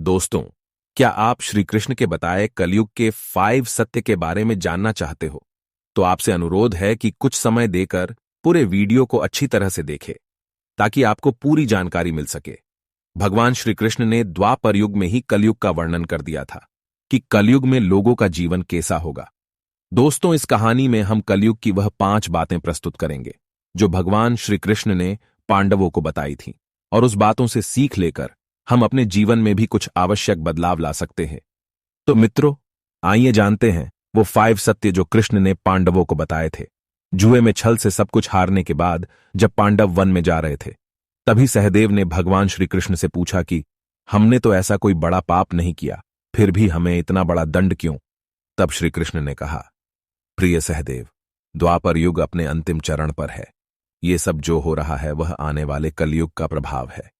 दोस्तों, क्या आप श्री कृष्ण के बताए कलयुग के 5 सत्य के बारे में जानना चाहते हो? तो आपसे अनुरोध है कि कुछ समय देकर पूरे वीडियो को अच्छी तरह से देखें, ताकि आपको पूरी जानकारी मिल सके। भगवान श्री कृष्ण ने द्वापर युग में ही कलयुग का वर्णन कर दिया था कि कलयुग में लोगों का जीवन कैसा होगा। दोस्तों, इस कहानी में हम कलयुग की वह 5 बातें प्रस्तुत करेंगे जो भगवान श्री कृष्ण ने पांडवों को बताई थीं, और उस बातों से सीख लेकर हम अपने जीवन में भी कुछ आवश्यक बदलाव ला सकते हैं। तो मित्रों, आइए जानते हैं वो 5 सत्य जो कृष्ण ने पांडवों को बताए थे। जुए में छल से सब कुछ हारने के बाद जब पांडव वन में जा रहे थे, तभी सहदेव ने भगवान श्री कृष्ण से पूछा कि हमने तो ऐसा कोई बड़ा पाप नहीं किया, फिर भी हमें इतना बड़ा दंड क्यों? तब श्री कृष्ण ने कहा, प्रिय सहदेव, द्वापर युग अपने अंतिम चरण पर है। ये सब जो हो रहा है वह आने वाले कलयुग का प्रभाव है।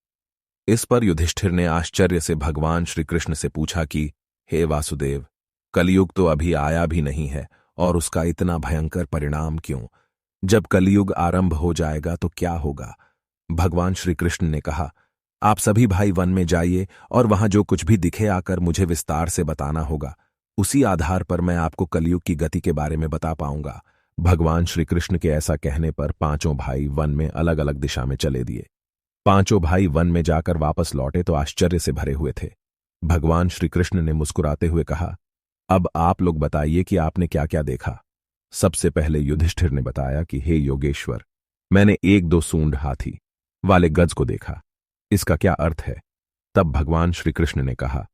इस पर युधिष्ठिर ने आश्चर्य से भगवान श्री कृष्ण से पूछा कि हे वासुदेव, कलयुग तो अभी आया भी नहीं है और उसका इतना भयंकर परिणाम क्यों? जब कलयुग आरंभ हो जाएगा तो क्या होगा? भगवान श्री कृष्ण ने कहा, आप सभी भाई वन में जाइए और वहां जो कुछ भी दिखे आकर मुझे विस्तार से बताना होगा। उसी आधार पर मैं आपको कलयुग की गति के बारे में बता पाऊंगा। भगवान श्री कृष्ण के ऐसा कहने पर पांचों भाई वन में अलग अलग दिशा में चले दिए। पांचों भाई वन में जाकर वापस लौटे तो आश्चर्य से भरे हुए थे। भगवान श्री कृष्ण ने मुस्कुराते हुए कहा, अब आप लोग बताइए कि आपने क्या क्या देखा। सबसे पहले युधिष्ठिर ने बताया कि हे योगेश्वर, मैंने 1-2 सूंड हाथी वाले गज को देखा। इसका क्या अर्थ है? तब भगवान श्री कृष्ण ने कहा,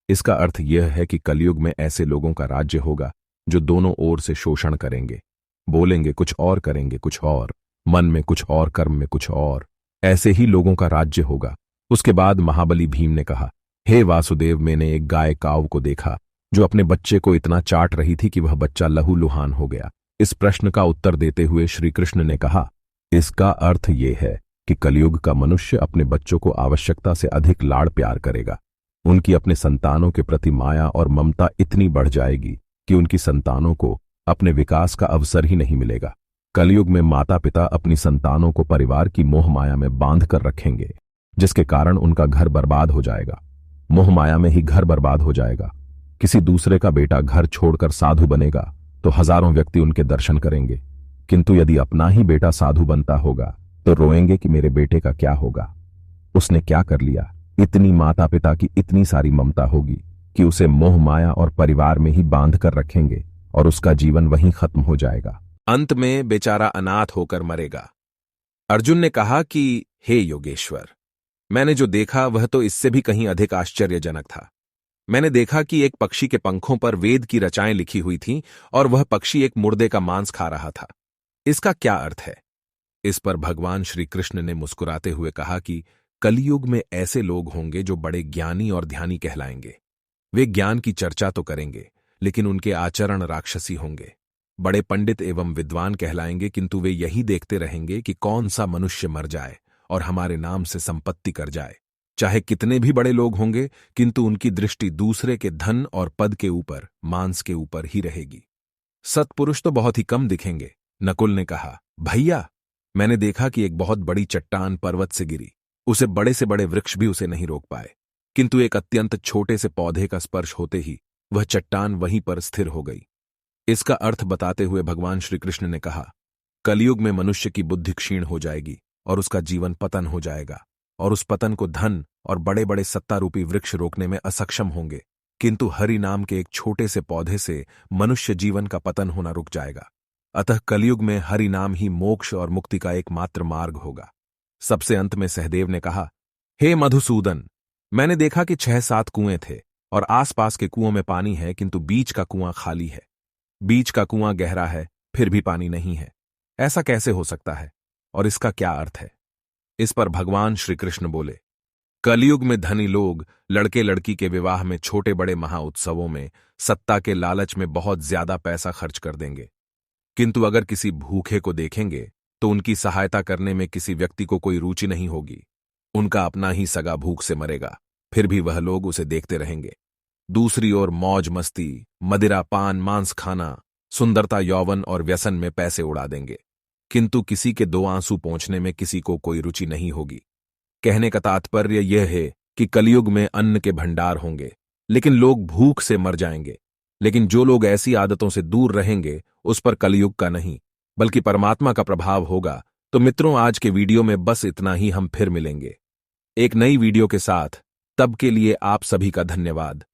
इसका अर्थ यह है कि कलयुग में ऐसे लोगों का राज्य होगा जो दोनों ओर से शोषण करेंगे, बोलेंगे कुछ और, करेंगे कुछ और, मन में कुछ और, कर्म में कुछ और। ऐसे ही लोगों का राज्य होगा। उसके बाद महाबली भीम ने कहा, हे वासुदेव, मैंने एक गाय काव को देखा जो अपने बच्चे को इतना चाट रही थी कि वह बच्चा लहूलुहान हो गया। इस प्रश्न का उत्तर देते हुए श्री कृष्ण ने कहा, इसका अर्थ यह है कि कलयुग का मनुष्य अपने बच्चों को आवश्यकता से अधिक लाड़ प्यार करेगा। उनकी अपने संतानों के प्रति माया और ममता इतनी बढ़ जाएगी कि उनकी संतानों को अपने विकास का अवसर ही नहीं मिलेगा। कलयुग में माता पिता अपनी संतानों को परिवार की मोह माया में बांध कर रखेंगे, जिसके कारण उनका घर बर्बाद हो जाएगा। मोह माया में ही घर बर्बाद हो जाएगा। किसी दूसरे का बेटा घर छोड़कर साधु बनेगा तो हजारों व्यक्ति उनके दर्शन करेंगे, किंतु यदि अपना ही बेटा साधु बनता होगा तो रोएंगे कि मेरे बेटे का क्या होगा, उसने क्या कर लिया। इतनी माता पिता की इतनी सारी ममता होगी कि उसे मोह माया और परिवार में ही बांध कर रखेंगे और उसका जीवन वहीं खत्म हो जाएगा। अंत में बेचारा अनाथ होकर मरेगा। अर्जुन ने कहा कि हे योगेश्वर, मैंने जो देखा वह तो इससे भी कहीं अधिक आश्चर्यजनक था। मैंने देखा कि एक पक्षी के पंखों पर वेद की रचाएं लिखी हुई थीं और वह पक्षी एक मुर्दे का मांस खा रहा था। इसका क्या अर्थ है? इस पर भगवान श्री कृष्ण ने मुस्कुराते हुए कहा कि कलयुग में ऐसे लोग होंगे जो बड़े ज्ञानी और ध्यानी कहलाएंगे। वे ज्ञान की चर्चा तो करेंगे, लेकिन उनके आचरण राक्षसी होंगे। बड़े पंडित एवं विद्वान कहलाएंगे, किंतु वे यही देखते रहेंगे कि कौन सा मनुष्य मर जाए और हमारे नाम से संपत्ति कर जाए। चाहे कितने भी बड़े लोग होंगे, किंतु उनकी दृष्टि दूसरे के धन और पद के ऊपर, मांस के ऊपर ही रहेगी। सत्पुरुष तो बहुत ही कम दिखेंगे। नकुल ने कहा, भैया, मैंने देखा कि एक बहुत बड़ी चट्टान पर्वत से गिरी। उसे बड़े से बड़े वृक्ष भी उसे नहीं रोक पाए, किंतु एक अत्यंत छोटे से पौधे का स्पर्श होते ही वह चट्टान वहीं पर स्थिर हो गई। इसका अर्थ बताते हुए भगवान श्री कृष्ण ने कहा, कलयुग में मनुष्य की बुद्धि क्षीण हो जाएगी और उसका जीवन पतन हो जाएगा, और उस पतन को धन और बड़े बड़े सत्तारूपी वृक्ष रोकने में असक्षम होंगे, किंतु हरि नाम के एक छोटे से पौधे से मनुष्य जीवन का पतन होना रुक जाएगा। अतः कलयुग में हरि नाम ही मोक्ष और मुक्ति का एकमात्र मार्ग होगा। सबसे अंत में सहदेव ने कहा, हे मधुसूदन, मैंने देखा कि 6-7 कुएं थे और आसपास के कुओं में पानी है, किंतु बीच का कुआं खाली है। बीच का कुआं गहरा है, फिर भी पानी नहीं है। ऐसा कैसे हो सकता है और इसका क्या अर्थ है? इस पर भगवान श्री कृष्ण बोले, कलयुग में धनी लोग लड़के लड़की के विवाह में, छोटे बड़े महाउत्सवों में, सत्ता के लालच में बहुत ज्यादा पैसा खर्च कर देंगे, किंतु अगर किसी भूखे को देखेंगे तो उनकी सहायता करने में किसी व्यक्ति को कोई रुचि नहीं होगी। उनका अपना ही सगा भूख से मरेगा, फिर भी वह लोग उसे देखते रहेंगे। दूसरी ओर मौज मस्ती, मदिरा पान मांस खाना, सुंदरता यौवन और व्यसन में पैसे उड़ा देंगे, किंतु किसी के 2 आंसू पोंछने में किसी को कोई रुचि नहीं होगी। कहने का तात्पर्य यह है कि कलयुग में अन्न के भंडार होंगे, लेकिन लोग भूख से मर जाएंगे। लेकिन जो लोग ऐसी आदतों से दूर रहेंगे, उस पर कलयुग का नहीं, बल्कि परमात्मा का प्रभाव होगा। तो मित्रों, आज के वीडियो में बस इतना ही। हम फिर मिलेंगे एक नई वीडियो के साथ। तब के लिए आप सभी का धन्यवाद।